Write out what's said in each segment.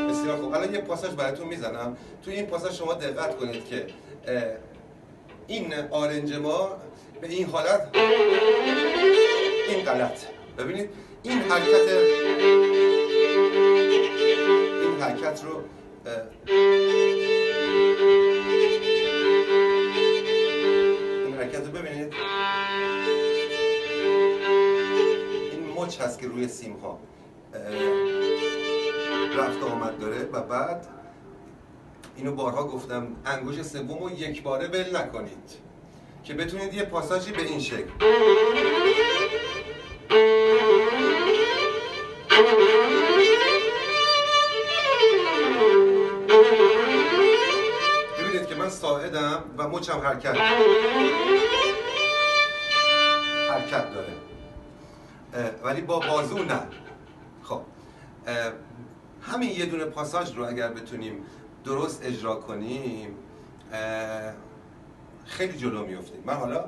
بسیار خوب. الان یه پاساژ براتون میزنم. توی این پاساژ شما دقت کنید که این آرنج ما به این حالت این غلط. ببینید این حرکت رو ببینید، این مچ هست که روی سیم ها رفت آمد داره و بعد اینو بارها گفتم انگشت سوم رو یک باره ول نکنید که بتونید یه پاساژی به این شکل. ببینید که من ساعدم و مچم حرکت داره ولی با بازو نه. خب همین یه دونه پاساژ رو اگر بتونیم درست اجرا کنیم خیلی جلو میافتیم. من حالا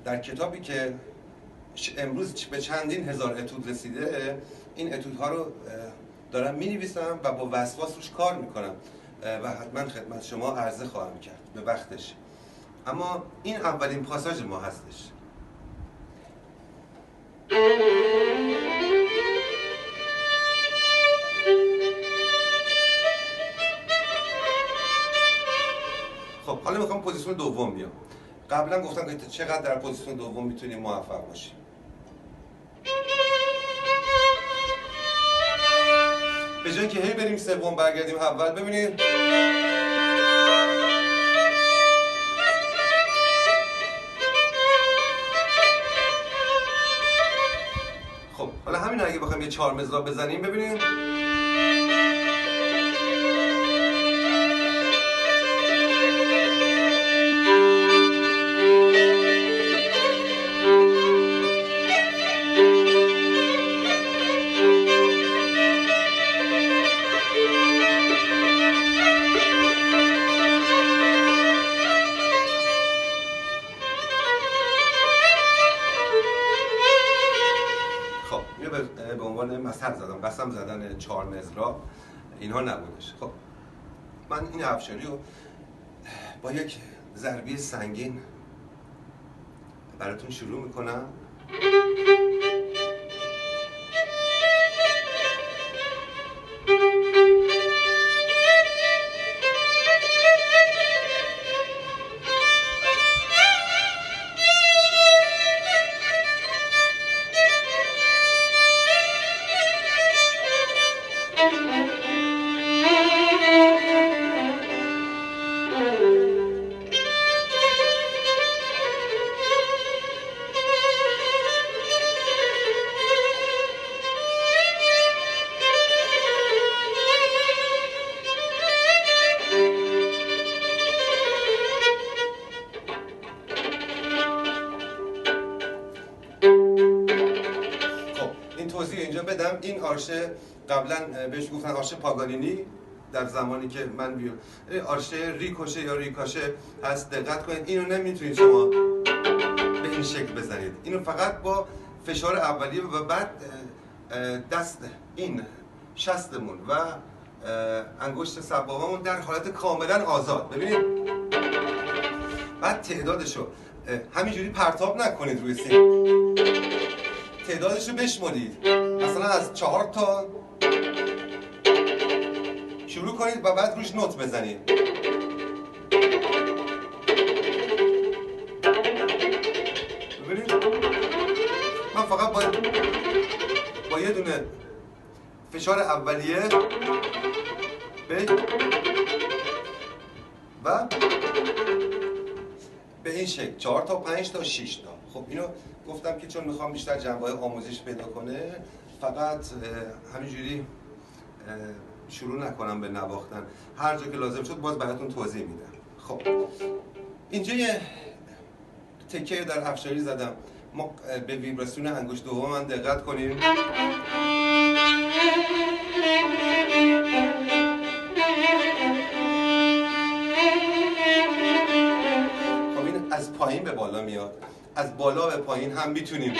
در کتابی که امروز به چندین هزار اتود رسیده این اتودها رو دارم می‌نویسم و با وسواس روش کار میکنم و حتما خدمت شما عرضه خواهم کرد به وقتش. اما این اولین پاساژ ما هستش. خب حالا میخوام پوزیشن دوم بیام. قبلا گفتم که چقدر در پوزیشن دوم میتونیم موفق باشیم. به جای اینکه هی بریم سوم برگردیم اول، ببینید خب حالا همین اگه بخوایم یه 4 مضراب بزنیم ببینید به عنوان مثل زدم، قسم زدن 4 مضراب اینها نبودش. خب من این افشاری رو با یک ضربه سنگین براتون شروع میکنم. توضیح اینجا بدم. این آرشه قبلا بهش گفتن آرشه پاگانینی در زمانی که من آرشه ریکوشه یا ریکاشه هست. دقت کنید اینو نمیتونید شما به این شکل بزنید. اینو فقط با فشار اولیه و بعد دست این شستمون و انگشت سبابمون در حالت کاملا آزاد. ببینید بعد تعدادشو همینجوری پرتاب نکنید روی سیم، تعدادش رو بشمارید. مثلا از 4 تا شروع کنید و بعد روش نوت بزنید. ببینید من فقط با یه دونه فشار اولیه و به این شکل 4 تا 5 تا 6 تا. خب اینو گفتم که چون میخوام بیشتر جنبه‌های آموزش پیدا کنه فقط همینجوری شروع نکنم به نواختن، هر جا که لازم شد باز براتون توضیح میدم. خب اینجا یه تکه در افشاری زدم. ما به ویبراسیون انگشت دوم من دقت کنیم. خب این از پایین به بالا میاد، از بالا به پایین هم میتونیم.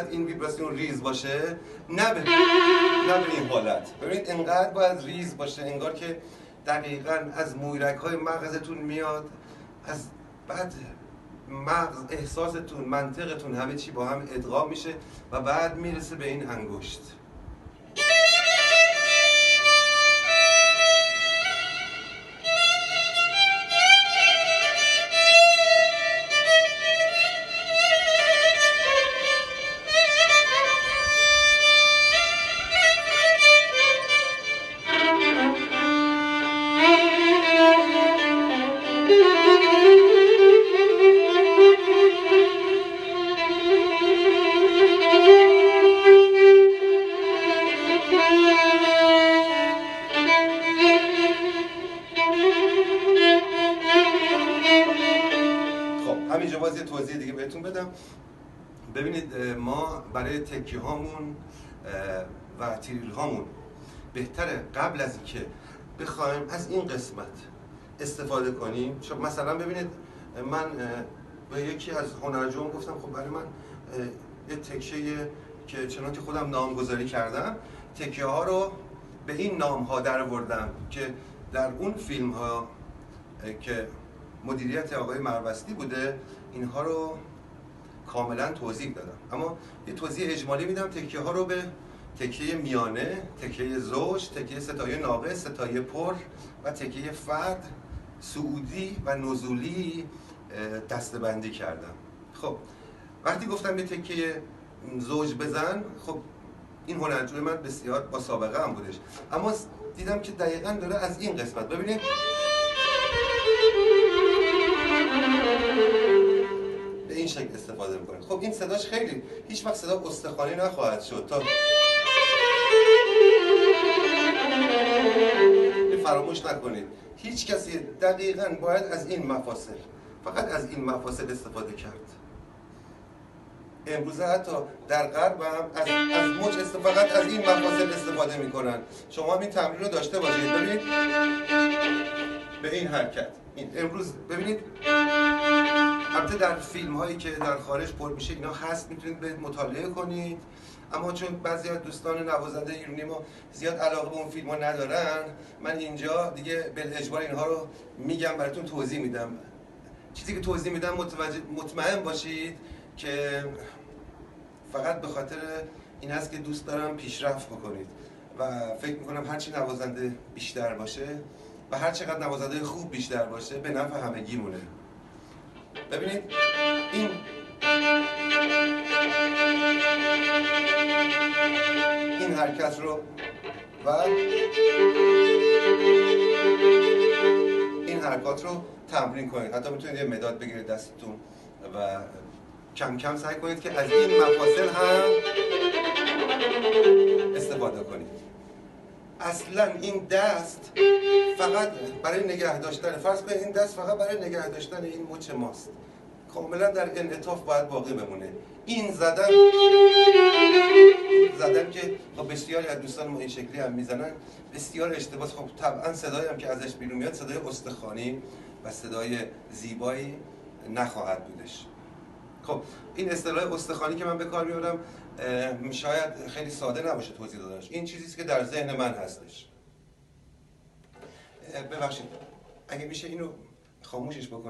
انقدر این ویبراسیون ریز باشه، نه به این حالت. ببینید انقدر باید ریز باشه انگار که دقیقاً از مویرگ‌های مغزتون میاد، از بعد مغز، احساستون، منطقتون، همه چی با هم ادغام میشه و بعد میرسه به این انگشت. همینجا باز یه توضیح دیگه بهتون بدم. ببینید ما برای تکیه هامون و تریل هامون بهتره قبل از اینکه بخوایم از این قسمت استفاده کنیم. چون مثلا ببینید من به یکی از هنرجوام گفتم خب برای من یه تکیه که چنان که خودم نامگذاری کردم، تکیه ها رو به این نام ها در آوردم که در اون فیلم ها که مدیریت آقای مروستی بوده اینها رو کاملا توضیح دادم. اما یه توضیح اجمالی میدم. تکیه ها رو به تکیه میانه، تکیه زوج، تکیه ستایه ناقص، ستایه پر و تکیه فرد، صعودی و نزولی دسته‌بندی کردم. خب وقتی گفتم یه تکیه زوج بزن، خب این هنرجوی من بسیار با سابقه هم بودش، اما دیدم که دقیقاً داره از این قسمت، ببینید به این شکل استفاده میکنه. خب این صداش خیلی هیچ وقت صدا استخوانی نخواهد شد تا فراموش نکنید هیچ کسی دقیقاً باید از این مفاصل، فقط از این مفاصل استفاده کرد. امروزه حتی در غرب هم از موج فقط از این مفاصل استفاده میکنن. شما هم این تمرین رو داشته باشید. ببینید به این حرکت، این امروز ببینید، البته در فیلم هایی که در خارج پر میشه اینا هست، میتونید برید مطالعه کنید، اما چون بعضی از دوستان نوازنده ایرانی ما زیاد علاقه به اون فیلم ها ندارن، من اینجا دیگه بالاجبار اینها رو میگم، براتون توضیح میدم. چیزی که توضیح میدم مطمئن باشید که فقط به خاطر این هست که دوست دارم پیشرفت بکنید و فکر میکنم هرچی نوازنده بیشتر باشه و هر چقدر نوازنده خوب بیشتر باشه به نفع همگی مونه. ببینید این حرکت رو و این حرکات رو تمرین کنید. حتی میتونید یه مداد بگیرید دستتون و کم کم سعی کنید که از این مفاصل هم استفاده کنید. اصلا این دست فقط برای نگه داشتن، فرض کنید این دست فقط برای نگه داشتن این مچ ماست، کاملا در انعطاف باید باقی بمونه. این زدن که خب بسیاری از دوستان ما این شکلی هم میزنن، بسیار اشتباه. خب طبعا صدایی هم که ازش بیرون میاد صدای استخوانی و صدای زیبایی نخواهد بودش. خب این اصطلاح استخوانی که من به کار میبرم شاید خیلی ساده نباشه توضیح دادنش. این چیزیست که در ذهن من هستش. ببخشید اگه میشه اینو خاموشش بکنید.